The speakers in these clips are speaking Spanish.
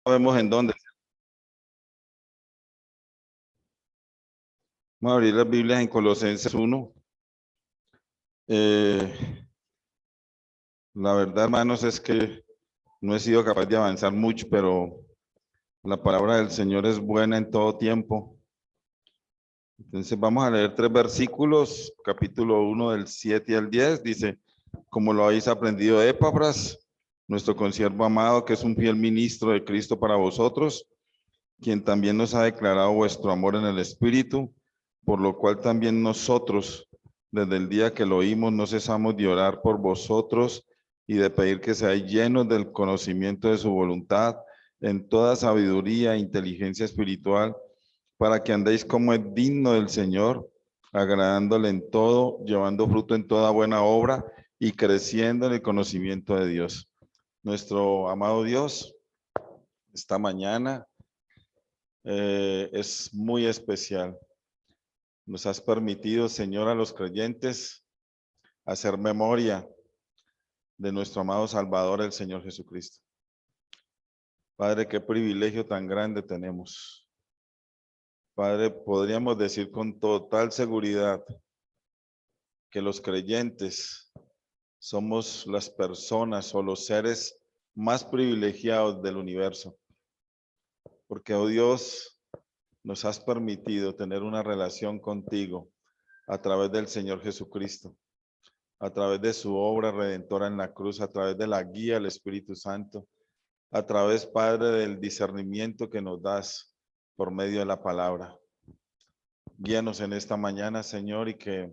Vemos en dónde. Vamos a abrir las Biblias en Colosenses 1. La verdad, hermanos, es que no he sido capaz de avanzar mucho, pero la palabra del Señor es buena en todo tiempo. Entonces vamos a leer 3 versículos, capítulo 1 del 7 al 10. Dice, como lo habéis aprendido de Epafras, nuestro consiervo amado, que es un fiel ministro de Cristo para vosotros, quien también nos ha declarado vuestro amor en el Espíritu, por lo cual también nosotros, desde el día que lo oímos, no cesamos de orar por vosotros y de pedir que seáis llenos del conocimiento de su voluntad, en toda sabiduría e inteligencia espiritual, para que andéis como es digno del Señor, agradándole en todo, llevando fruto en toda buena obra y creciendo en el conocimiento de Dios. Nuestro amado Dios, esta mañana es muy especial. Nos has permitido, Señor, a los creyentes hacer memoria de nuestro amado Salvador, el Señor Jesucristo. Padre, qué privilegio tan grande tenemos. Padre, podríamos decir con total seguridad que los creyentes somos las personas o los seres más privilegiados del universo. Porque, oh Dios, nos has permitido tener una relación contigo a través del Señor Jesucristo, a través de su obra redentora en la cruz, a través de la guía del Espíritu Santo, a través, Padre, del discernimiento que nos das por medio de la palabra. Guíanos en esta mañana, Señor, y que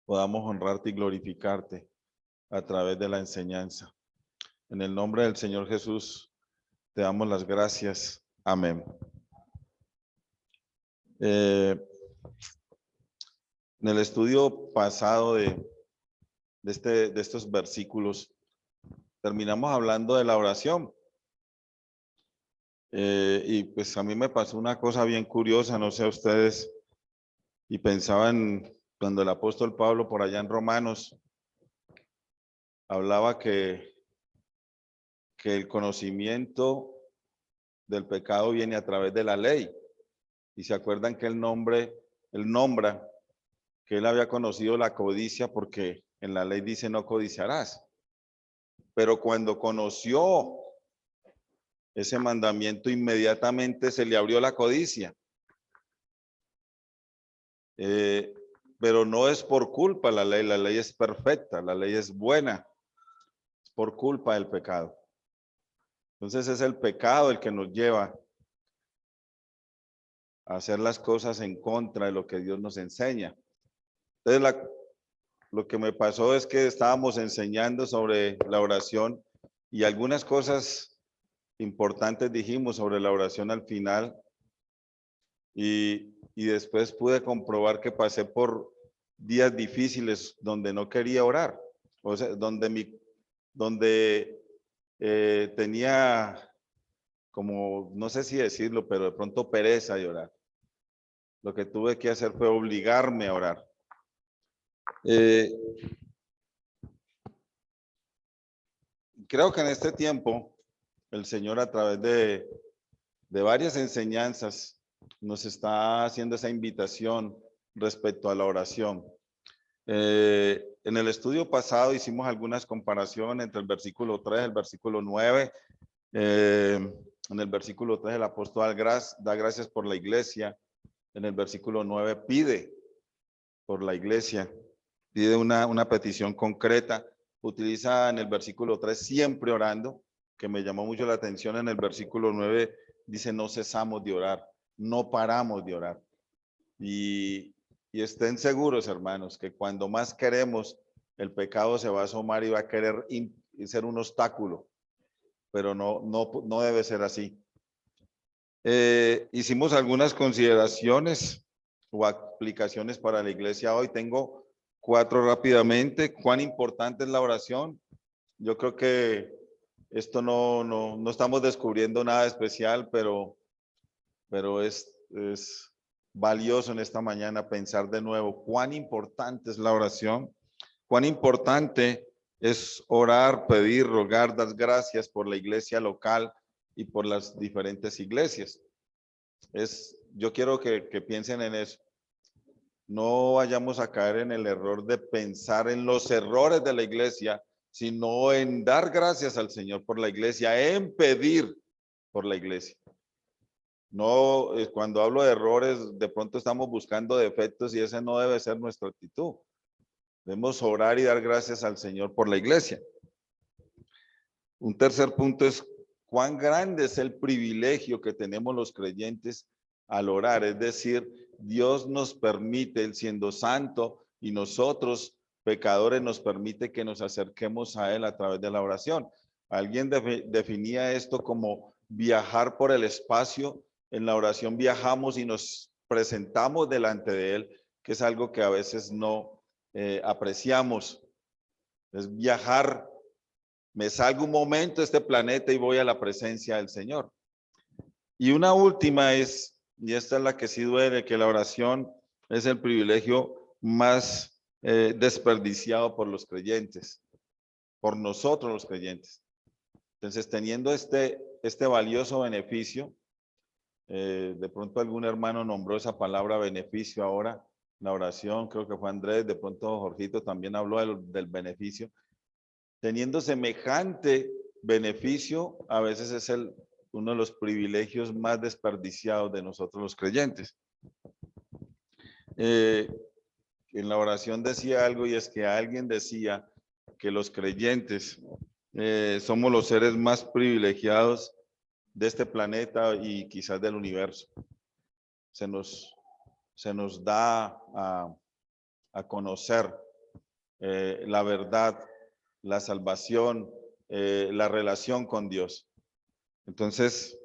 podamos honrarte y glorificarte a través de la enseñanza. En el nombre del Señor Jesús, te damos las gracias. Amén. En el estudio pasado de estos versículos, terminamos hablando de la oración. Y pues a mí me pasó una cosa bien curiosa, no sé a ustedes, y pensaban cuando el apóstol Pablo por allá en Romanos hablaba que el conocimiento del pecado viene a través de la ley. Y se acuerdan que él nombra que él había conocido la codicia porque en la ley dice no codiciarás. Pero cuando conoció ese mandamiento, inmediatamente se le abrió la codicia. Pero no es por culpa la ley es perfecta, la ley es buena, es por culpa del pecado. Entonces es el pecado el que nos lleva a hacer las cosas en contra de lo que Dios nos enseña. Entonces lo que me pasó es que estábamos enseñando sobre la oración y algunas cosas importantes dijimos sobre la oración al final y después pude comprobar que pasé por días difíciles donde no quería orar, o sea, donde tenía como, no sé si decirlo, pero de pronto pereza de orar. Lo que tuve que hacer fue obligarme a orar. Creo que en este tiempo el Señor a través de varias enseñanzas nos está haciendo esa invitación respecto a la oración. En el estudio pasado hicimos algunas comparaciones entre el versículo 3 y el versículo 9. En el versículo 3 el apóstol da gracias por la iglesia. En el versículo 9 pide por la iglesia, pide una petición concreta. Utiliza en el versículo 3 siempre orando, que me llamó mucho la atención. En el versículo 9 dice no cesamos de orar, no paramos de orar. Y estén seguros, hermanos, que cuando más queremos, el pecado se va a asomar y va a querer ser un obstáculo, pero no debe ser así. Hicimos algunas consideraciones o aplicaciones para la iglesia hoy. Tengo 4 rápidamente. ¿Cuán importante es la oración? Yo creo que esto no estamos descubriendo nada especial, pero es valioso en esta mañana pensar de nuevo cuán importante es la oración, cuán importante es orar, pedir, rogar, dar gracias por la iglesia local, y por las diferentes iglesias. Yo quiero que piensen en eso. No vayamos a caer en el error de pensar en los errores de la iglesia, sino en dar gracias al Señor por la iglesia, en pedir por la iglesia. No, cuando hablo de errores, de pronto estamos buscando defectos y esa no debe ser nuestra actitud. Debemos orar y dar gracias al Señor por la iglesia. Un tercer punto es cuán grande es el privilegio que tenemos los creyentes al orar. Es decir, Dios nos permite, Él siendo santo, y nosotros, pecadores, nos permite que nos acerquemos a Él a través de la oración. Alguien definía esto como viajar por el espacio. En la oración viajamos y nos presentamos delante de Él, que es algo que a veces no apreciamos. Es viajar. Me salgo un momento de este planeta y voy a la presencia del Señor. Y una última es, y esta es la que sí duele, que la oración es el privilegio más desperdiciado por los creyentes, por nosotros los creyentes. Entonces, teniendo este valioso beneficio, de pronto algún hermano nombró esa palabra beneficio ahora, la oración, creo que fue Andrés, de pronto Jorgito también habló del beneficio. Teniendo semejante beneficio, a veces es uno de los privilegios más desperdiciados de nosotros los creyentes. En la oración decía algo, y es que alguien decía que los creyentes somos los seres más privilegiados de este planeta y quizás del universo. Se nos da a conocer la verdad, la salvación, la relación con Dios. Entonces,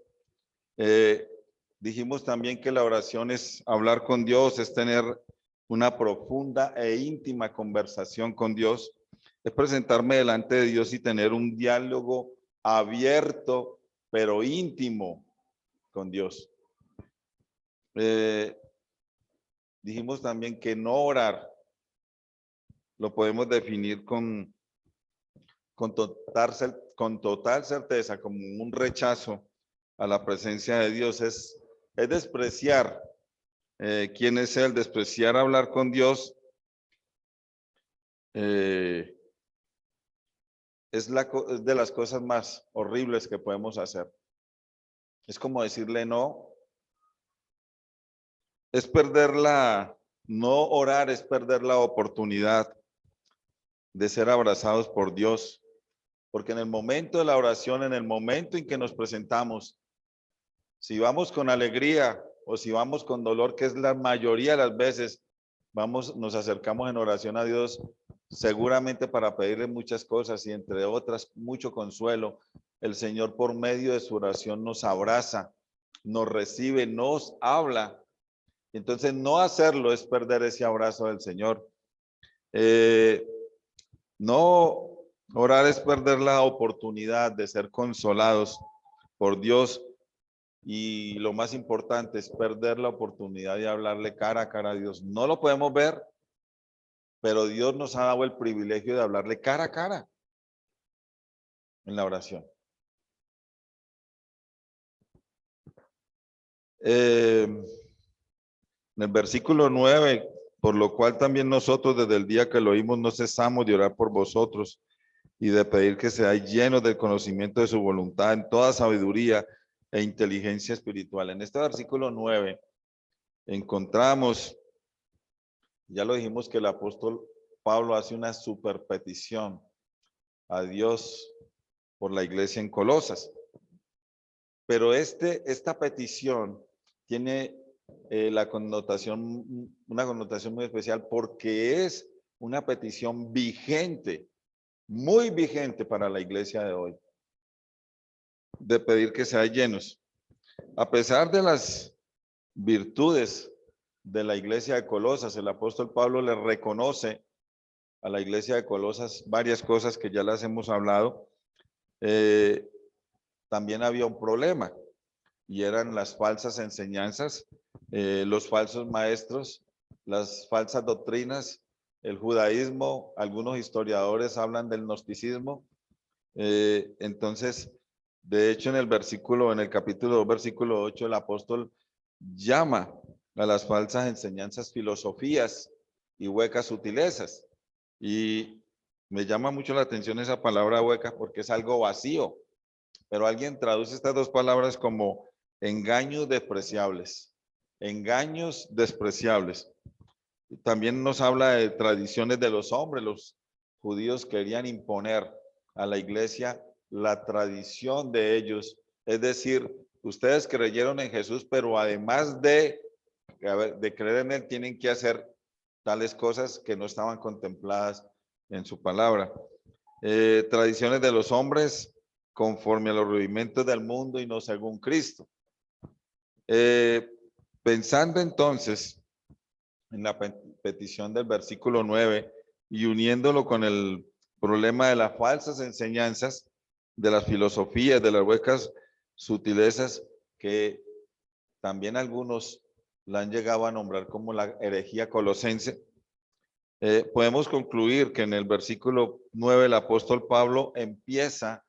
dijimos también que la oración es hablar con Dios, es tener una profunda e íntima conversación con Dios, es presentarme delante de Dios y tener un diálogo abierto, pero íntimo con Dios. Dijimos también que no orar lo podemos definir con total certeza como un rechazo a la presencia de Dios. Es despreciar quién es Él, despreciar hablar con Dios. Es de las cosas más horribles que podemos hacer. Es como decirle no. No orar es perder la oportunidad de ser abrazados por Dios. Porque en el momento de la oración, en el momento en que nos presentamos, si vamos con alegría o si vamos con dolor, que es la mayoría de las veces, nos acercamos en oración a Dios, seguramente para pedirle muchas cosas y entre otras, mucho consuelo. El Señor por medio de su oración nos abraza, nos recibe, nos habla. Entonces no hacerlo es perder ese abrazo del Señor. No orar es perder la oportunidad de ser consolados por Dios. Y lo más importante es perder la oportunidad de hablarle cara a cara a Dios. No lo podemos ver, pero Dios nos ha dado el privilegio de hablarle cara a cara en la oración. En el versículo 9, por lo cual también nosotros desde el día que lo oímos no cesamos de orar por vosotros y de pedir que seáis llenos del conocimiento de su voluntad en toda sabiduría e inteligencia espiritual. En este versículo 9 encontramos, ya lo dijimos, que el apóstol Pablo hace una super petición a Dios por la iglesia en Colosas. Pero esta petición tiene una connotación muy especial porque es una petición vigente, muy vigente para la iglesia de hoy, de pedir que sean llenos. A pesar de las virtudes de la iglesia de Colosas, el apóstol Pablo le reconoce a la iglesia de Colosas varias cosas que ya las hemos hablado. También había un problema y eran las falsas enseñanzas, los falsos maestros, las falsas doctrinas, el judaísmo. Algunos historiadores hablan del gnosticismo. Entonces, De hecho, en el capítulo 2, versículo 8, el apóstol llama a las falsas enseñanzas filosofías y huecas sutilezas. Y me llama mucho la atención esa palabra hueca porque es algo vacío, pero alguien traduce estas dos palabras como engaños despreciables. Engaños despreciables. También nos habla de tradiciones de los hombres. Los judíos querían imponer a la iglesia la tradición de ellos. Es decir, ustedes creyeron en Jesús, pero además de creer en él, tienen que hacer tales cosas que no estaban contempladas en su palabra. Tradiciones de los hombres conforme a los rudimentos del mundo y no según Cristo. Pensando entonces en la petición del versículo 9 y uniéndolo con el problema de las falsas enseñanzas, de las filosofías, de las huecas sutilezas, que también algunos la han llegado a nombrar como la herejía colosense, podemos concluir que en el versículo 9 el apóstol Pablo empieza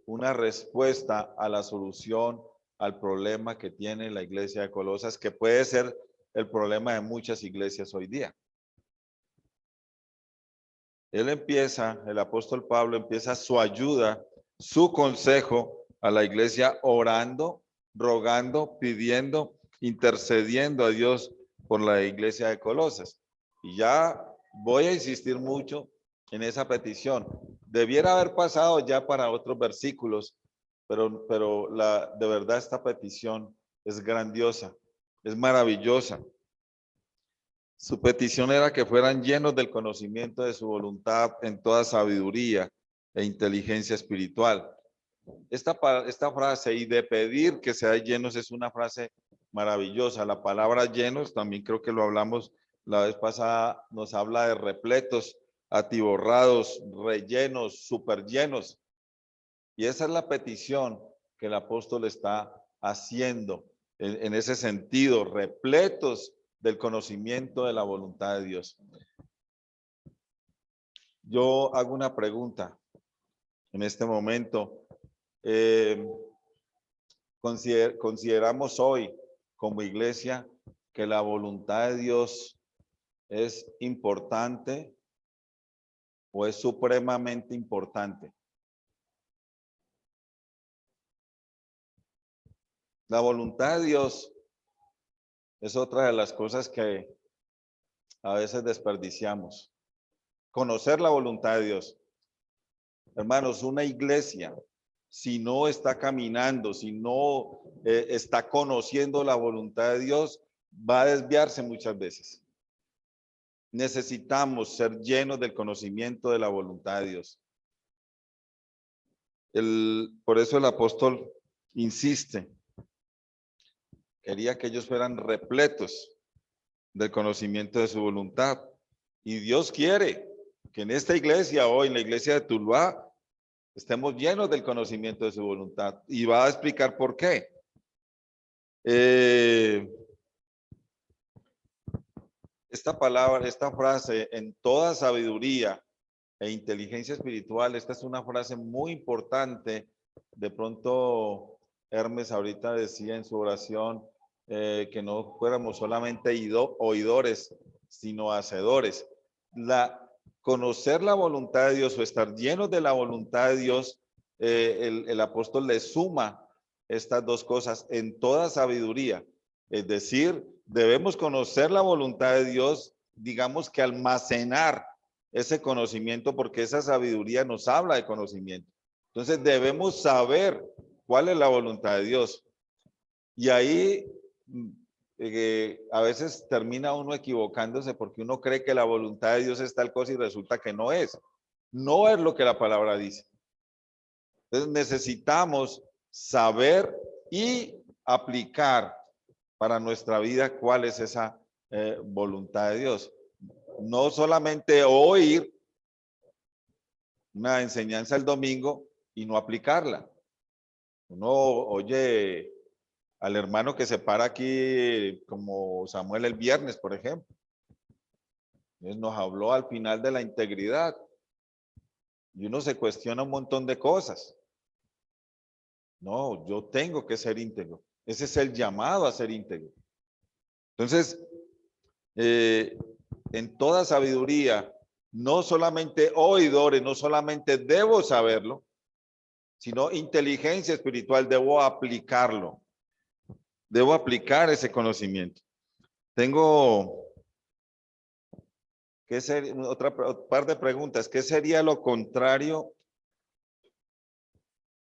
una respuesta a la solución al problema que tiene la iglesia de Colosas, que puede ser el problema de muchas iglesias hoy día. El apóstol Pablo empieza su ayuda, su consejo a la iglesia orando, rogando, pidiendo, intercediendo a Dios por la iglesia de Colosas. Y ya voy a insistir mucho en esa petición. Debiera haber pasado ya para otros versículos, pero de verdad esta petición es grandiosa, es maravillosa. Su petición era que fueran llenos del conocimiento de su voluntad en toda sabiduría e inteligencia espiritual. Esta frase y de pedir que sean llenos es una frase maravillosa. La palabra llenos, también creo que lo hablamos la vez pasada, nos habla de repletos, atiborrados, rellenos, super llenos. Y esa es la petición que el apóstol está haciendo en ese sentido, repletos del conocimiento de la voluntad de Dios. Yo hago una pregunta en este momento. Consideramos hoy como iglesia que la voluntad de Dios es importante o es supremamente importante. La voluntad de Dios es otra de las cosas que a veces desperdiciamos. Conocer la voluntad de Dios. Hermanos, una iglesia, si no está caminando, si no está conociendo la voluntad de Dios, va a desviarse muchas veces. Necesitamos ser llenos del conocimiento de la voluntad de Dios. Por eso el apóstol insiste. Quería que ellos fueran repletos del conocimiento de su voluntad. Y Dios quiere que en esta iglesia hoy, en la iglesia de Tuluá, estemos llenos del conocimiento de su voluntad. Y va a explicar por qué. Esta palabra, esta frase, en toda sabiduría e inteligencia espiritual, esta es una frase muy importante. De pronto, Hermes ahorita decía en su oración que no fuéramos solamente oidores, sino hacedores. Conocer la voluntad de Dios o estar llenos de la voluntad de Dios, el apóstol le suma estas dos cosas en toda sabiduría. Es decir, debemos conocer la voluntad de Dios, digamos que almacenar ese conocimiento, porque esa sabiduría nos habla de conocimiento. Entonces debemos saber cuál es la voluntad de Dios. Y ahí a veces termina uno equivocándose porque uno cree que la voluntad de Dios es tal cosa y resulta que no es. No es lo que la palabra dice. Entonces necesitamos saber y aplicar para nuestra vida cuál es esa voluntad de Dios. No solamente oír una enseñanza el domingo y no aplicarla. Uno oye al hermano que se para aquí como Samuel el viernes, por ejemplo. Él nos habló al final de la integridad y uno se cuestiona un montón de cosas. No, yo tengo que ser íntegro. Ese es el llamado a ser íntegro. Entonces, en toda sabiduría, no solamente oidores, no solamente debo saberlo, sino inteligencia espiritual, debo aplicarlo. Debo aplicar ese conocimiento. Tengo otra par de preguntas. ¿Qué sería lo contrario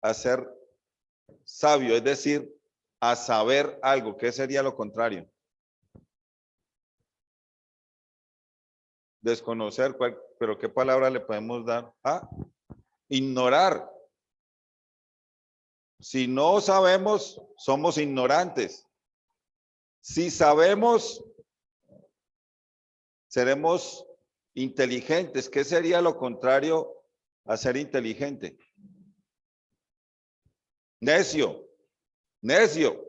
a ser sabio? Es decir, a saber algo. ¿Qué sería lo contrario? Desconocer, pero ¿qué palabra le podemos dar? Ignorar. Si no sabemos, somos ignorantes. Si sabemos, seremos inteligentes. ¿Qué sería lo contrario a ser inteligente? Necio, necio.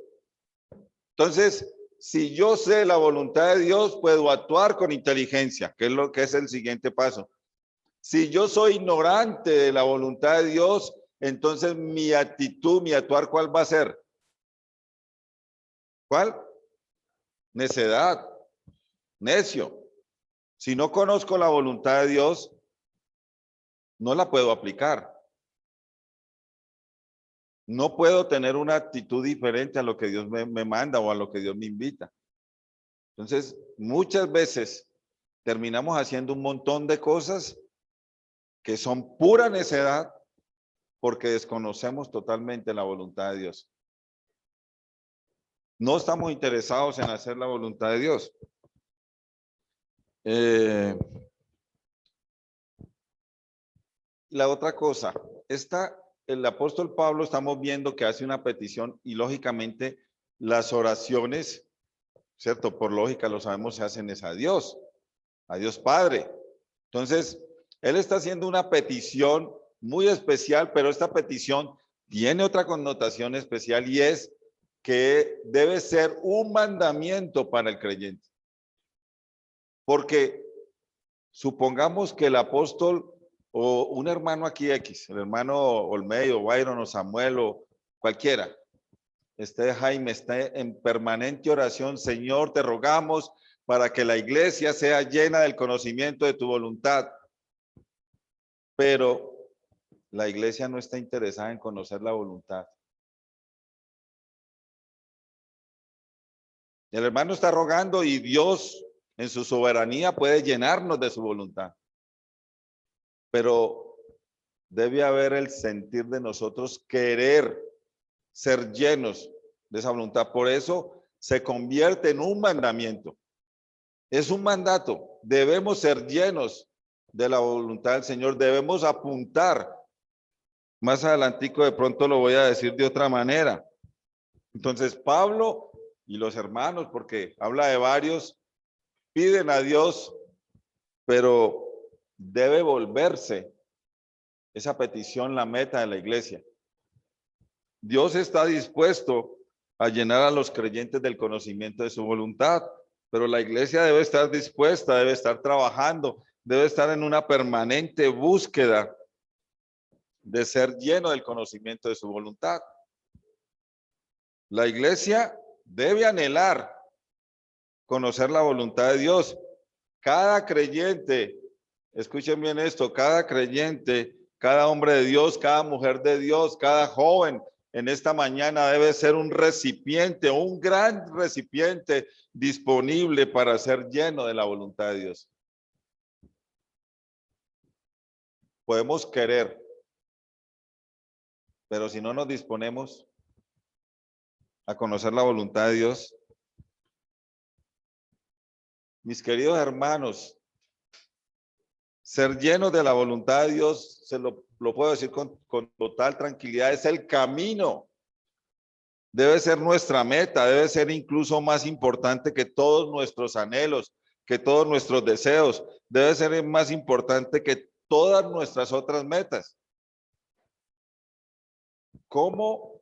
Entonces, si yo sé la voluntad de Dios, puedo actuar con inteligencia, que es lo que es el siguiente paso. Si yo soy ignorante de la voluntad de Dios, entonces mi actitud, mi actuar, ¿cuál va a ser? ¿Cuál? Necedad, necio. Si no conozco la voluntad de Dios, no la puedo aplicar. No puedo tener una actitud diferente a lo que Dios me manda o a lo que Dios me invita. Entonces, muchas veces terminamos haciendo un montón de cosas que son pura necedad porque desconocemos totalmente la voluntad de Dios. No estamos interesados en hacer la voluntad de Dios. La otra cosa, el apóstol Pablo estamos viendo que hace una petición y lógicamente las oraciones, ¿cierto? Por lógica lo sabemos, se hacen es a Dios Padre. Entonces, él está haciendo una petición muy especial, pero esta petición tiene otra connotación especial y es que debe ser un mandamiento para el creyente. Porque supongamos que el apóstol o un hermano aquí X, el hermano Olmedo, Byron o Samuel o cualquiera, Jaime, esté en permanente oración. Señor, te rogamos para que la iglesia sea llena del conocimiento de tu voluntad. Pero la iglesia no está interesada en conocer la voluntad. El hermano está rogando y Dios en su soberanía puede llenarnos de su voluntad. Pero debe haber el sentir de nosotros querer ser llenos de esa voluntad. Por eso se convierte en un mandamiento. Es un mandato. Debemos ser llenos de la voluntad del Señor. Debemos apuntar. Más adelantico de pronto lo voy a decir de otra manera. Entonces Pablo y los hermanos, porque habla de varios, piden a Dios, pero debe volverse esa petición la meta de la iglesia. Dios está dispuesto a llenar a los creyentes del conocimiento de su voluntad, pero la iglesia debe estar dispuesta, debe estar trabajando, debe estar en una permanente búsqueda de ser lleno del conocimiento de su voluntad. La iglesia debe anhelar conocer la voluntad de Dios. Cada creyente, escuchen bien esto, cada creyente, cada hombre de Dios, cada mujer de Dios, cada joven en esta mañana debe ser un recipiente, un gran recipiente disponible para ser lleno de la voluntad de Dios. Podemos querer, pero si no nos disponemos a conocer la voluntad de Dios, mis queridos hermanos, ser llenos de la voluntad de Dios, se lo puedo decir con total tranquilidad, es el camino. Debe ser nuestra meta, debe ser incluso más importante que todos nuestros anhelos, que todos nuestros deseos. Debe ser más importante que todas nuestras otras metas. ¿Cómo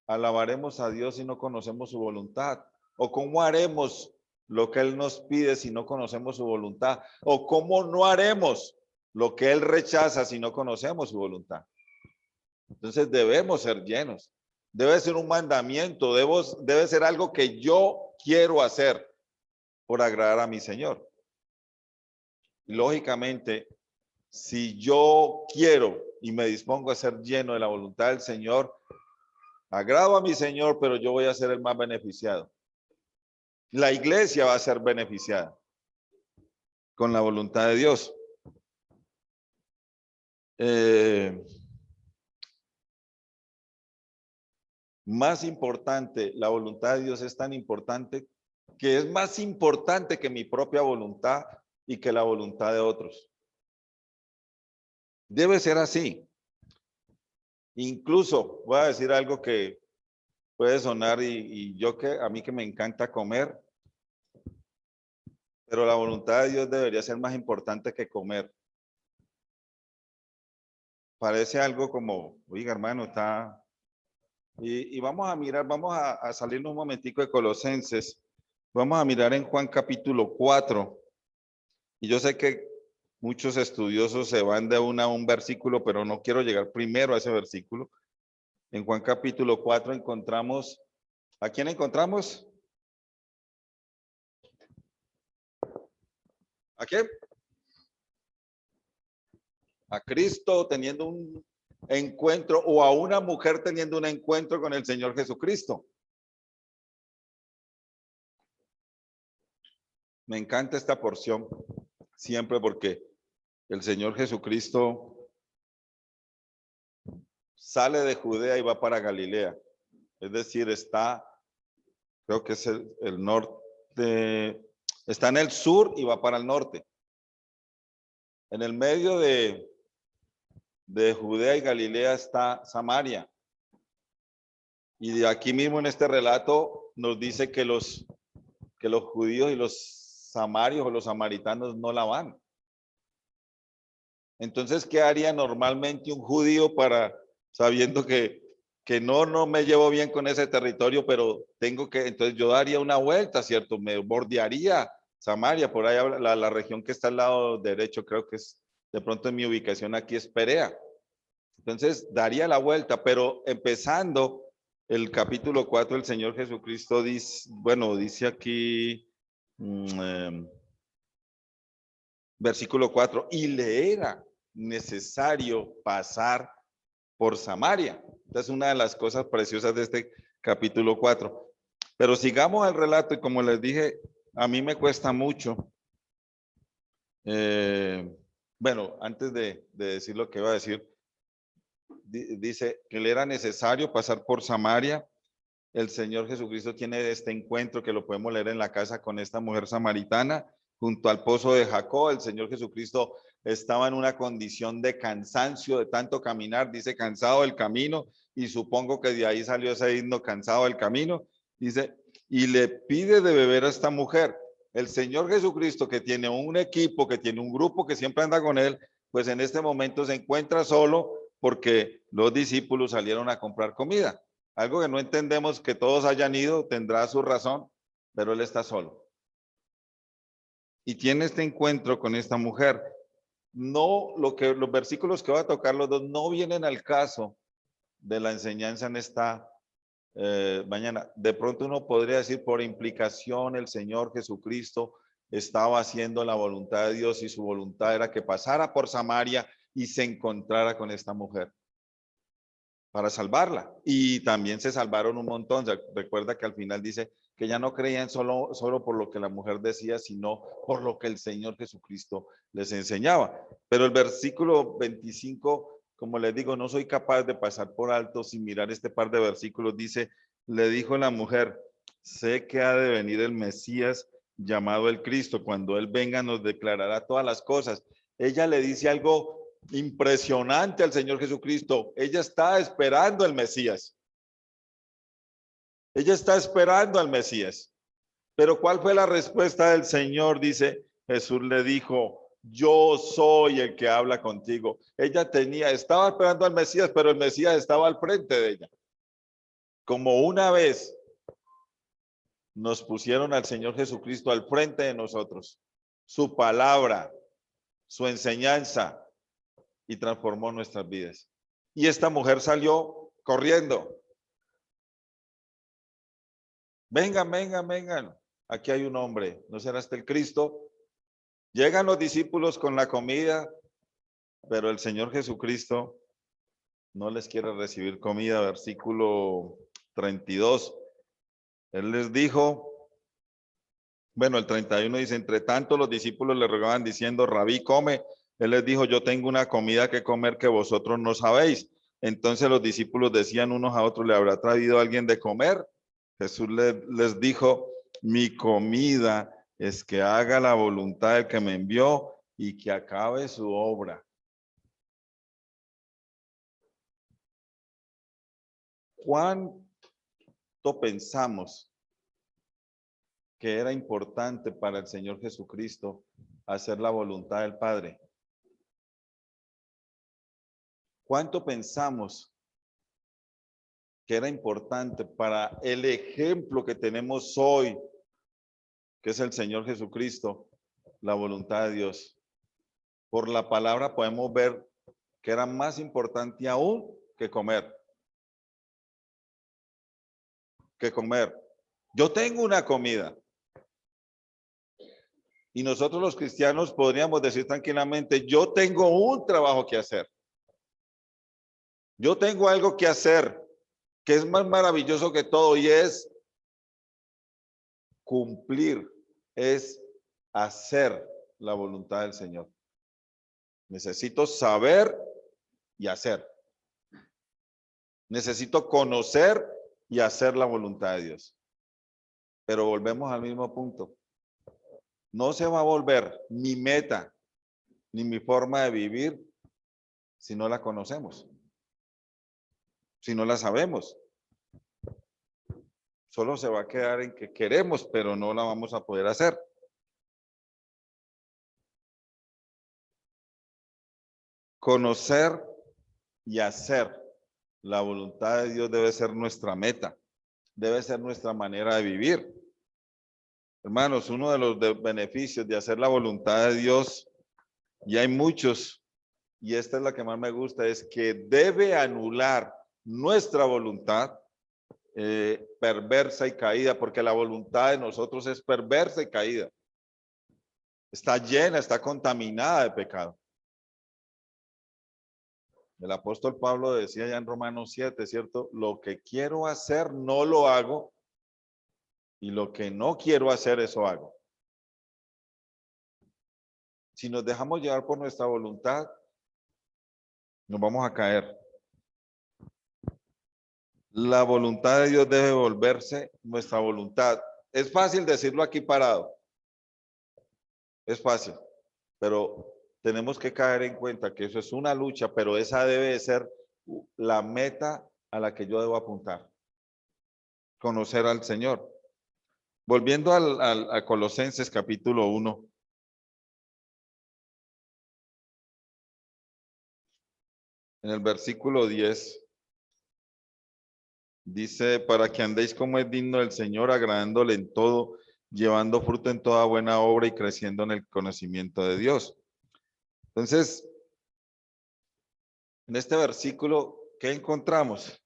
alabaremos a Dios si no conocemos su voluntad? ¿O cómo haremos lo que Él nos pide si no conocemos su voluntad? ¿O cómo no haremos lo que Él rechaza si no conocemos su voluntad? Entonces debemos ser llenos. Debe ser un mandamiento, debe ser algo que yo quiero hacer por agradar a mi Señor. Lógicamente, si yo quiero y me dispongo a ser lleno de la voluntad del Señor, agrado a mi Señor, pero yo voy a ser el más beneficiado. La iglesia va a ser beneficiada con la voluntad de Dios. Más importante, la voluntad de Dios es tan importante que es más importante que mi propia voluntad y que la voluntad de otros. Debe ser así. Incluso voy a decir algo que puede sonar y yo que a mí que me encanta comer, pero la voluntad de Dios debería ser más importante que comer. Parece algo como, oiga hermano, está... Y vamos a mirar, vamos a salirnos un momentico de Colosenses. Vamos a mirar en Juan capítulo 4. Y yo sé que muchos estudiosos se van de una a un versículo, pero no quiero llegar primero a ese versículo. En Juan capítulo 4 encontramos, ¿a quién encontramos? ¿A quién? A Cristo teniendo un encuentro o a una mujer teniendo un encuentro con el Señor Jesucristo. Me encanta esta porción siempre porque el Señor Jesucristo sale de Judea y va para Galilea. Es decir, está, creo que es el norte, está en el sur y va para el norte. En el medio de Judea y Galilea está Samaria. Y de aquí mismo en este relato nos dice que los judíos y los samarios o los samaritanos no la van. Entonces, ¿qué haría normalmente un judío sabiendo que no me llevo bien con ese territorio, pero tengo que, entonces yo daría una vuelta, ¿cierto? Me bordearía Samaria, por ahí la región que está al lado derecho, creo que es, de pronto en mi ubicación aquí es Perea. Entonces, daría la vuelta, pero empezando el capítulo 4, el Señor Jesucristo dice, bueno, dice aquí, versículo 4, y le era necesario pasar por Samaria. Esta es una de las cosas preciosas de este capítulo 4. Pero sigamos el relato y como les dije, a mí me cuesta mucho. Bueno, antes de decir lo que iba a decir, dice que le era necesario pasar por Samaria. El Señor Jesucristo tiene este encuentro que lo podemos leer en la casa con esta mujer samaritana junto al pozo de Jacob. El Señor Jesucristo estaba en una condición de cansancio, de tanto caminar, dice cansado del camino, y supongo que de ahí salió ese himno, cansado del camino, dice, y le pide de beber a esta mujer. El Señor Jesucristo, que tiene un equipo, que tiene un grupo que siempre anda con él, pues en este momento se encuentra solo porque los discípulos salieron a comprar comida. Algo que no entendemos, que todos hayan ido, tendrá su razón, pero él está solo. Y tiene este encuentro con esta mujer. No, los versículos que voy a tocar los dos no vienen al caso de la enseñanza en esta mañana. De pronto uno podría decir, por implicación, el Señor Jesucristo estaba haciendo la voluntad de Dios y su voluntad era que pasara por Samaria y se encontrara con esta mujer para salvarla. Y también se salvaron un montón. Recuerda que al final dice que ya no creían solo por lo que la mujer decía, sino por lo que el Señor Jesucristo les enseñaba. Pero el versículo 25, como les digo, no soy capaz de pasar por alto sin mirar este par de versículos. Dice, le dijo la mujer, sé que ha de venir el Mesías llamado el Cristo. Cuando él venga nos declarará todas las cosas. Ella le dice algo impresionante al Señor Jesucristo. Ella está esperando al Mesías. Ella está esperando al Mesías. Pero ¿cuál fue la respuesta del Señor? Dice, Jesús le dijo, yo soy el que habla contigo. Ella estaba esperando al Mesías, pero el Mesías estaba al frente de ella. Como una vez nos pusieron al Señor Jesucristo al frente de nosotros, su palabra, su enseñanza, y transformó nuestras vidas. Y esta mujer salió corriendo. Vengan, vengan, vengan. Aquí hay un hombre, ¿no será este el Cristo? Llegan los discípulos con la comida, pero el Señor Jesucristo no les quiere recibir comida. Versículo 32. Él les dijo, bueno, el 31 dice, entre tanto los discípulos le rogaban diciendo, Rabí, come. Él les dijo, yo tengo una comida que comer que vosotros no sabéis. Entonces los discípulos decían unos a otros, ¿le habrá traído alguien de comer? Jesús les dijo, mi comida es que haga la voluntad del que me envió y que acabe su obra. ¿Cuánto pensamos que era importante para el Señor Jesucristo hacer la voluntad del Padre? ¿Cuánto pensamos que era importante para el ejemplo que tenemos hoy, que es el Señor Jesucristo, la voluntad de Dios? Por la palabra podemos ver que era más importante aún que comer. Yo tengo una comida. Y nosotros los cristianos podríamos decir tranquilamente, yo tengo un trabajo que hacer. Yo tengo algo que hacer que es más maravilloso que todo y es cumplir, es hacer la voluntad del Señor. Necesito saber y hacer. Necesito conocer y hacer la voluntad de Dios. Pero volvemos al mismo punto. No se va a volver mi meta ni mi forma de vivir si no la conocemos, si no la sabemos. Solo se va a quedar en que queremos, pero no la vamos a poder hacer. Conocer y hacer la voluntad de Dios debe ser nuestra meta, debe ser nuestra manera de vivir. Hermanos, uno de los beneficios de hacer la voluntad de Dios, y hay muchos, y esta es la que más me gusta, es que debe anular nuestra voluntad perversa y caída, porque la voluntad de nosotros es perversa y caída. Está llena, está contaminada de pecado. El apóstol Pablo decía ya en Romanos 7, ¿cierto? Lo que quiero hacer no lo hago y lo que no quiero hacer eso hago. Si nos dejamos llevar por nuestra voluntad, nos vamos a caer. La voluntad de Dios debe volverse nuestra voluntad. Es fácil decirlo aquí parado. Es fácil, pero tenemos que caer en cuenta que eso es una lucha, pero esa debe ser la meta a la que yo debo apuntar. Conocer al Señor. Volviendo a Colosenses capítulo 1. En el versículo 10. Dice, para que andéis como es digno del Señor, agradándole en todo, llevando fruto en toda buena obra y creciendo en el conocimiento de Dios. Entonces, en este versículo, ¿qué encontramos?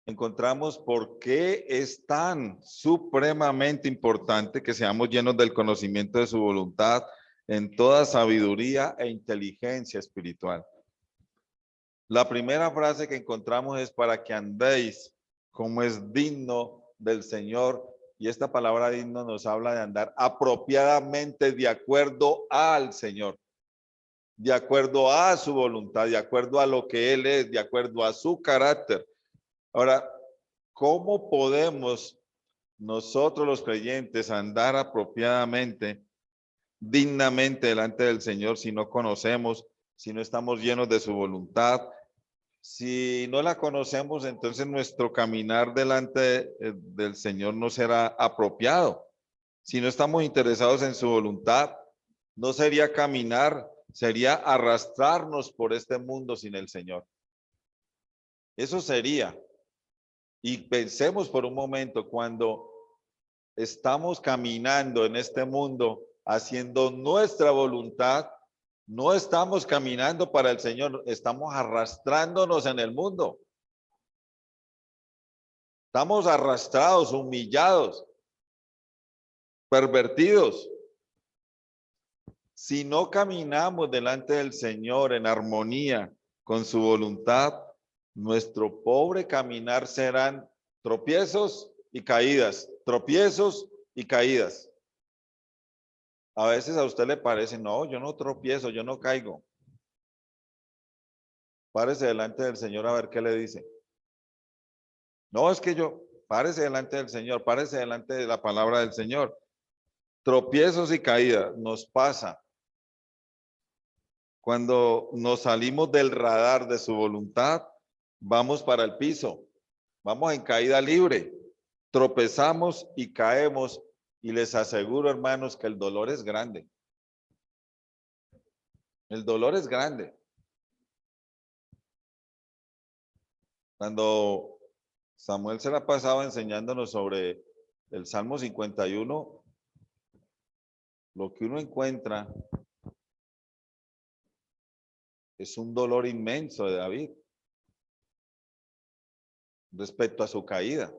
Encontramos por qué es tan supremamente importante que seamos llenos del conocimiento de su voluntad en toda sabiduría e inteligencia espiritual. La primera frase que encontramos es para que andéis como es digno del Señor. Y esta palabra digno nos habla de andar apropiadamente de acuerdo al Señor, de acuerdo a su voluntad, de acuerdo a lo que Él es, de acuerdo a su carácter. Ahora, ¿cómo podemos nosotros los creyentes andar apropiadamente, dignamente delante del Señor si no conocemos, si no estamos llenos de su voluntad? Si no la conocemos, entonces nuestro caminar delante del Señor no será apropiado. Si no estamos interesados en su voluntad, no sería caminar, sería arrastrarnos por este mundo sin el Señor. Eso sería. Y pensemos por un momento, cuando estamos caminando en este mundo, haciendo nuestra voluntad, no estamos caminando para el Señor, estamos arrastrándonos en el mundo. Estamos arrastrados, humillados, pervertidos. Si no caminamos delante del Señor en armonía con su voluntad, nuestro pobre caminar serán tropiezos y caídas, tropiezos y caídas. A veces a usted le parece, no, yo no tropiezo, yo no caigo. Párese delante del Señor a ver qué le dice. No, es que párese delante del Señor, párese delante de la palabra del Señor. Tropiezos y caídas nos pasa cuando nos salimos del radar de su voluntad, vamos para el piso, vamos en caída libre, tropezamos y caemos, y les aseguro, hermanos, que el dolor es grande. El dolor es grande. Cuando Samuel se la pasaba enseñándonos sobre el Salmo 51, lo que uno encuentra es un dolor inmenso de David respecto a su caída.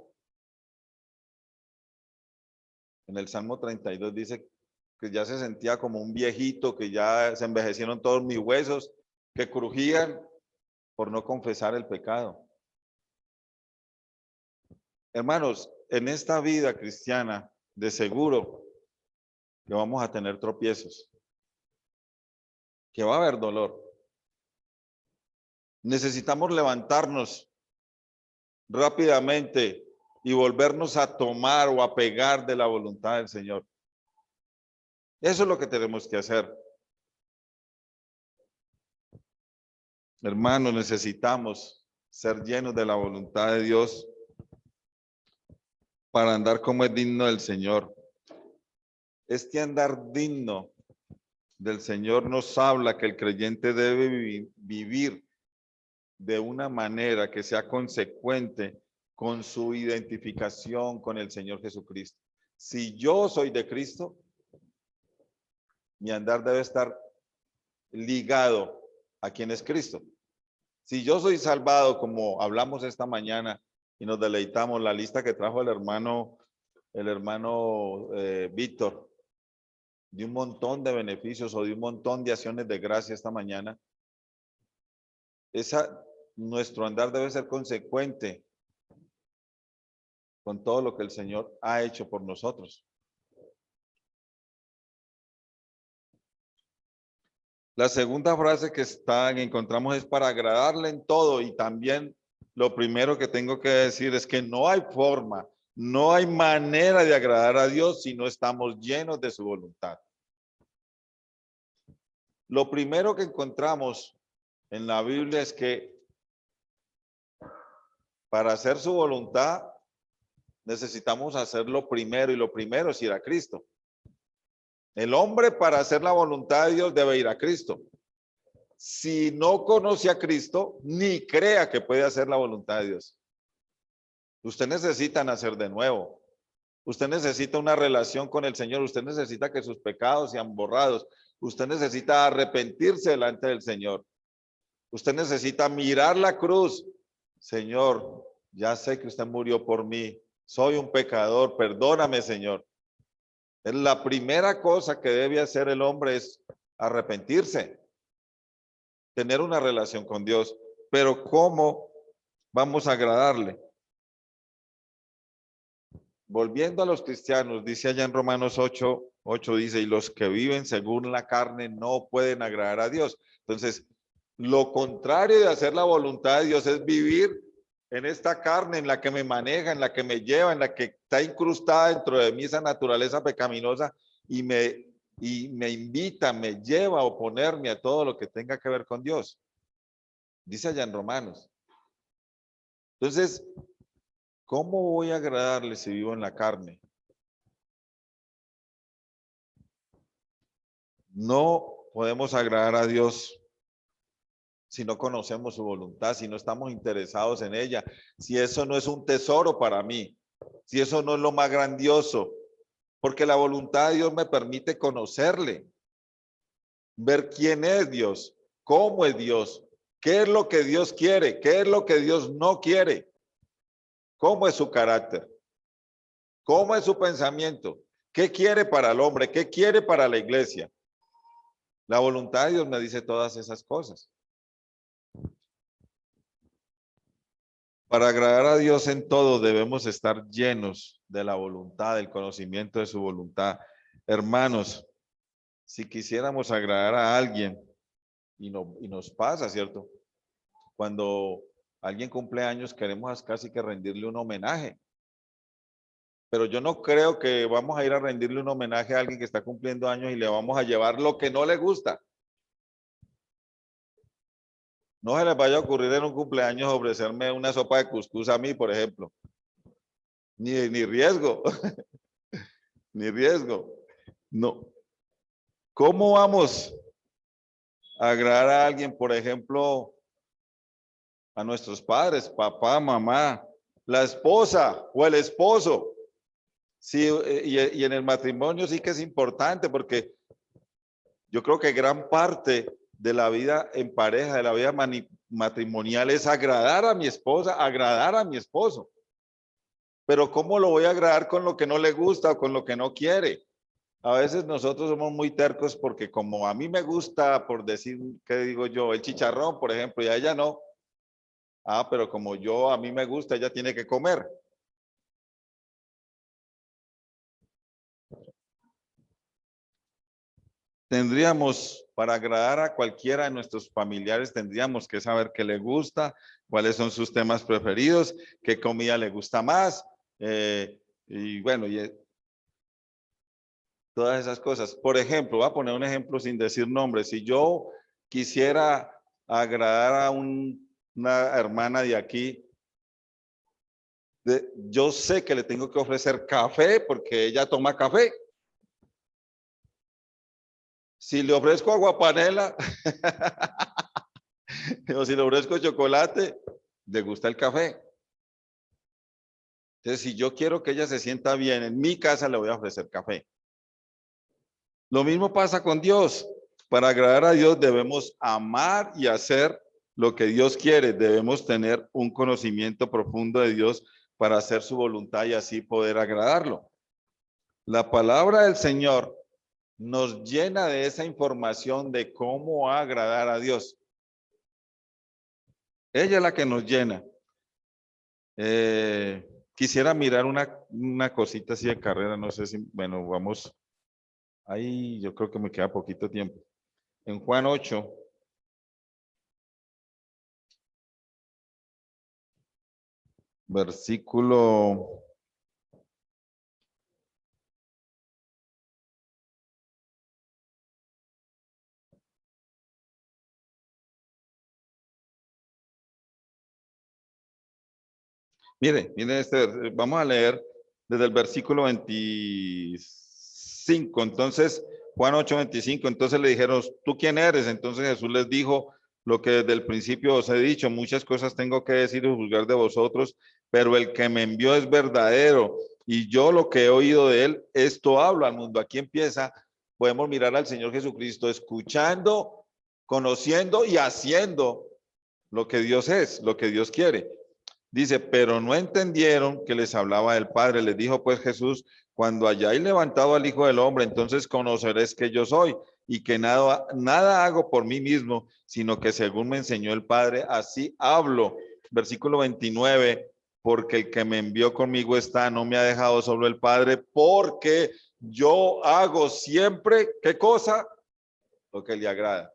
En el Salmo 32 dice que ya se sentía como un viejito, que ya se envejecieron todos mis huesos, que crujían por no confesar el pecado. Hermanos, en esta vida cristiana, de seguro que vamos a tener tropiezos, que va a haber dolor. Necesitamos levantarnos rápidamente y volvernos a tomar o a pegar de la voluntad del Señor. Eso es lo que tenemos que hacer. Hermanos, necesitamos ser llenos de la voluntad de Dios para andar como es digno del Señor. Este andar digno del Señor nos habla que el creyente debe vivir de una manera que sea consecuente con su identificación con el Señor Jesucristo. Si yo soy de Cristo, mi andar debe estar ligado a quien es Cristo. Si yo soy salvado, como hablamos esta mañana y nos deleitamos, la lista que trajo el hermano Víctor, de un montón de beneficios o de un montón de acciones de gracia esta mañana, nuestro andar debe ser consecuente con todo lo que el Señor ha hecho por nosotros. La segunda frase que encontramos es para agradarle en todo, y también lo primero que tengo que decir es que no hay forma, no hay manera de agradar a Dios si no estamos llenos de su voluntad. Lo primero que encontramos en la Biblia es que para hacer su voluntad necesitamos hacerlo primero, y lo primero es ir a Cristo. El hombre, para hacer la voluntad de Dios, debe ir a Cristo. Si no conoce a Cristo, ni crea que puede hacer la voluntad de Dios. Usted necesita nacer de nuevo. Usted necesita una relación con el Señor. Usted necesita que sus pecados sean borrados. Usted necesita arrepentirse delante del Señor. Usted necesita mirar la cruz. Señor, ya sé que usted murió por mí. Soy un pecador. Perdóname, Señor. La primera cosa que debe hacer el hombre es arrepentirse, tener una relación con Dios. Pero ¿cómo vamos a agradarle? Volviendo a los cristianos, dice allá en Romanos 8, dice, y los que viven según la carne no pueden agradar a Dios. Entonces, lo contrario de hacer la voluntad de Dios es vivir en esta carne en la que me maneja, en la que me lleva, en la que está incrustada dentro de mí esa naturaleza pecaminosa y me invita, me lleva a oponerme a todo lo que tenga que ver con Dios. Dice allá en Romanos. Entonces, ¿cómo voy a agradarle si vivo en la carne? No podemos agradar a Dios si no conocemos su voluntad, si no estamos interesados en ella, si eso no es un tesoro para mí, si eso no es lo más grandioso, porque la voluntad de Dios me permite conocerle, ver quién es Dios, cómo es Dios, qué es lo que Dios quiere, qué es lo que Dios no quiere, ¿Cómo es su carácter? ¿Cómo es su pensamiento? ¿Qué quiere para el hombre? ¿Qué quiere para la iglesia? La voluntad de Dios me dice todas esas cosas. Para agradar a Dios en todo debemos estar llenos de la voluntad, del conocimiento de su voluntad. Hermanos, si quisiéramos agradar a alguien, y nos pasa, ¿cierto? Cuando alguien cumple años, queremos casi que rendirle un homenaje. Pero yo no creo que vamos a ir a rendirle un homenaje a alguien que está cumpliendo años y le vamos a llevar lo que no le gusta. No se les vaya a ocurrir en un cumpleaños ofrecerme una sopa de cuscús a mí, por ejemplo. Ni riesgo, ni riesgo. No. ¿Cómo vamos a agradar a alguien, por ejemplo, a nuestros padres, papá, mamá, la esposa o el esposo? Sí, y en el matrimonio sí que es importante porque yo creo que gran parte de la vida en pareja, de la vida matrimonial es agradar a mi esposa, agradar a mi esposo. Pero ¿cómo lo voy a agradar con lo que no le gusta o con lo que no quiere? A veces nosotros somos muy tercos porque como a mí me gusta, por decir, ¿qué digo yo? El chicharrón, por ejemplo, y a ella no. Ah, pero como a mí me gusta, ella tiene que comer. Tendríamos, para agradar a cualquiera de nuestros familiares, tendríamos que saber qué le gusta, cuáles son sus temas preferidos, qué comida le gusta más, y bueno, todas esas cosas. Por ejemplo, voy a poner un ejemplo sin decir nombres. Si yo quisiera agradar a una hermana de aquí, yo sé que le tengo que ofrecer café porque ella toma café. Si le ofrezco aguapanela o si le ofrezco chocolate, le gusta el café. Entonces, si yo quiero que ella se sienta bien, en mi casa le voy a ofrecer café. Lo mismo pasa con Dios. Para agradar a Dios debemos amar y hacer lo que Dios quiere. Debemos tener un conocimiento profundo de Dios para hacer su voluntad y así poder agradarlo. La palabra del Señor nos llena de esa información de cómo agradar a Dios. Ella es la que nos llena. Quisiera mirar una cosita así de carrera, no sé si, bueno, vamos, ahí yo creo que me queda poquito tiempo. En Juan 8, versículo, mire vamos a leer desde el versículo 25. Entonces, Juan 8, 25, entonces le dijeron, ¿tú quién eres? Entonces Jesús les dijo, lo que desde el principio os he dicho, muchas cosas tengo que decir y juzgar de vosotros, pero el que me envió es verdadero, y yo lo que he oído de él, esto hablo al mundo. Aquí empieza, podemos mirar al Señor Jesucristo, escuchando, conociendo y haciendo lo que Dios es, lo que Dios quiere. Dice, pero no entendieron que les hablaba del Padre. Les dijo pues Jesús, cuando hayáis levantado al Hijo del Hombre, entonces conoceréis que yo soy y que nada hago por mí mismo, sino que según me enseñó el Padre, así hablo. Versículo 29, porque el que me envió conmigo está, no me ha dejado solo el Padre, porque yo hago siempre, ¿qué cosa? Lo que le agrada.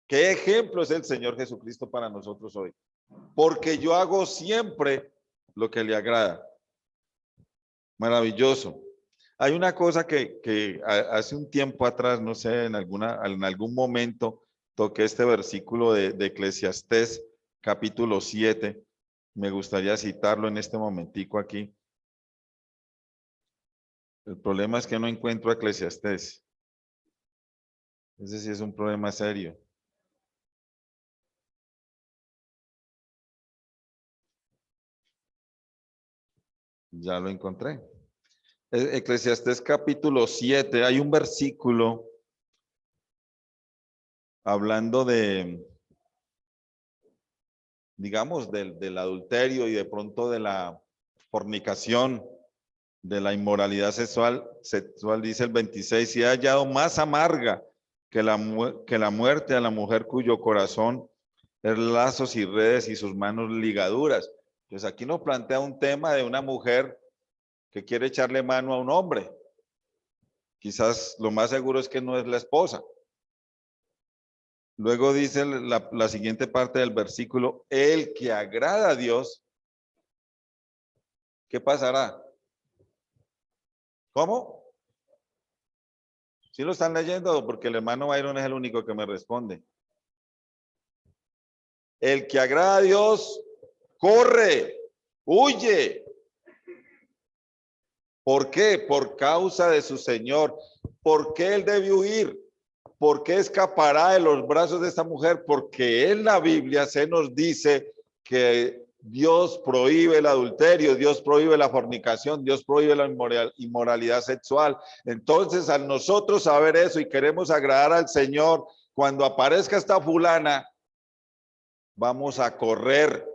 ¿Qué ejemplo es el Señor Jesucristo para nosotros hoy? Porque yo hago siempre lo que le agrada. Maravilloso. Hay una cosa que hace un tiempo atrás, no sé, en algún momento toqué este versículo de Eclesiastés, capítulo 7. Me gustaría citarlo en este momentico aquí. El problema es que no encuentro Eclesiastés. Ese sí es un problema serio. Ya lo encontré. Eclesiastés capítulo 7, hay un versículo hablando de, digamos, del adulterio y de pronto de la fornicación, de la inmoralidad sexual, dice el 26, y ha hallado más amarga que la muerte a la mujer cuyo corazón es lazos y redes y sus manos ligaduras. Pues aquí nos plantea un tema de una mujer que quiere echarle mano a un hombre. Quizás lo más seguro es que no es la esposa. Luego dice la siguiente parte del versículo, el que agrada a Dios, ¿qué pasará? ¿Cómo? ¿Sí lo están leyendo? Porque el hermano Byron es el único que me responde. El que agrada a Dios, corre, huye. ¿Por qué? Por causa de su Señor. ¿Por qué él debe huir? ¿Por qué escapará de los brazos de esta mujer? Porque en la Biblia se nos dice que Dios prohíbe el adulterio, Dios prohíbe la fornicación, Dios prohíbe la inmoralidad sexual. Entonces, al nosotros saber eso y queremos agradar al Señor, cuando aparezca esta fulana, vamos a correr,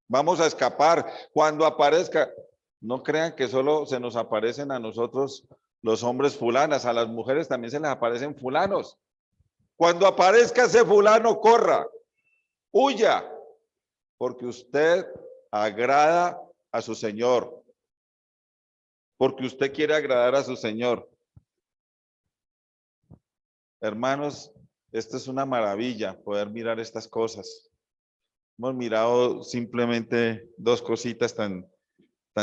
vamos a escapar. Cuando aparezca, no crean que solo se nos aparecen a nosotros los hombres fulanas, a las mujeres también se les aparecen fulanos. Cuando aparezca ese fulano, corra, huya, porque usted agrada a su Señor, porque usted quiere agradar a su Señor. Hermanos, esto es una maravilla, poder mirar estas cosas. Hemos mirado simplemente dos cositas tan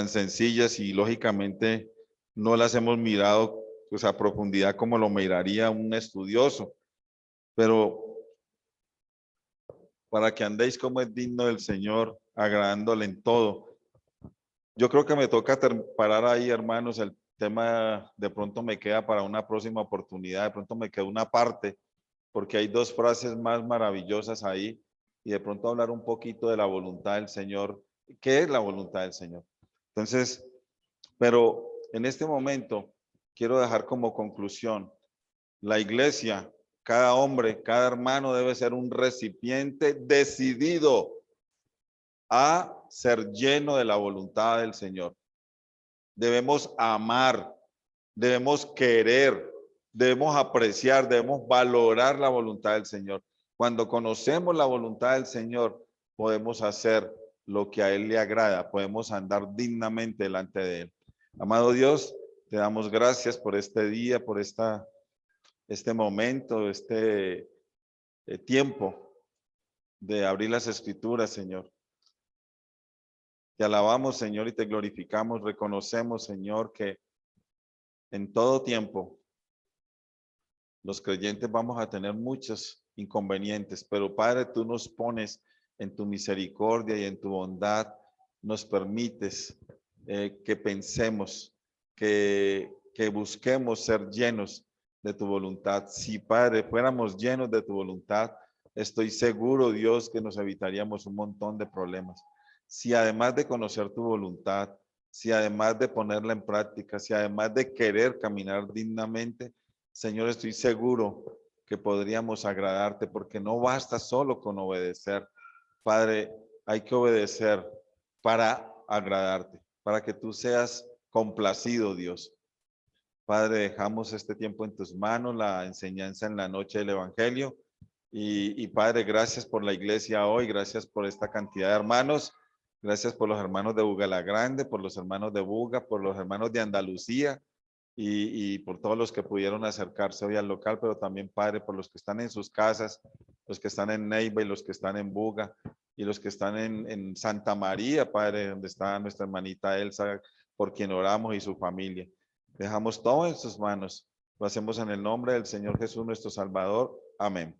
sencillas y lógicamente no las hemos mirado pues, a profundidad como lo miraría un estudioso. Pero para que andéis como es digno del Señor, agradándole en todo. Yo creo que me toca parar ahí, hermanos. El tema de pronto me queda para una próxima oportunidad. De pronto me queda una parte, porque hay dos frases más maravillosas ahí. Y de pronto hablar un poquito de la voluntad del Señor. ¿Qué es la voluntad del Señor? Entonces, pero en este momento quiero dejar como conclusión, la iglesia, cada hombre, cada hermano debe ser un recipiente decidido a ser lleno de la voluntad del Señor. Debemos amar, debemos querer, debemos apreciar, debemos valorar la voluntad del Señor. Cuando conocemos la voluntad del Señor, podemos hacer lo que a Él le agrada, podemos andar dignamente delante de Él. Amado Dios, te damos gracias por este día, por este momento, este tiempo de abrir las escrituras, Señor. Te alabamos, Señor, y te glorificamos. Reconocemos, Señor, que en todo tiempo los creyentes vamos a tener muchos inconvenientes, pero Padre, tú nos pones en tu misericordia y en tu bondad, nos permites que pensemos, que busquemos ser llenos de tu voluntad. Si, Padre, fuéramos llenos de tu voluntad, estoy seguro, Dios, que nos evitaríamos un montón de problemas. Si además de conocer tu voluntad, si además de ponerla en práctica, si además de querer caminar dignamente, Señor, estoy seguro que podríamos agradarte, porque no basta solo con obedecer. Padre, hay que obedecer para agradarte, para que tú seas complacido, Dios. Padre, dejamos este tiempo en tus manos, la enseñanza en la noche del Evangelio. Y Padre, gracias por la iglesia hoy, gracias por esta cantidad de hermanos, gracias por los hermanos de Bugalagrande, por los hermanos de Buga, por los hermanos de Andalucía y por todos los que pudieron acercarse hoy al local, pero también, Padre, por los que están en sus casas, los que están en Neiva y los que están en Buga y los que están en Santa María, Padre, donde está nuestra hermanita Elsa, por quien oramos y su familia. Dejamos todo en sus manos. Lo hacemos en el nombre del Señor Jesús, nuestro Salvador. Amén.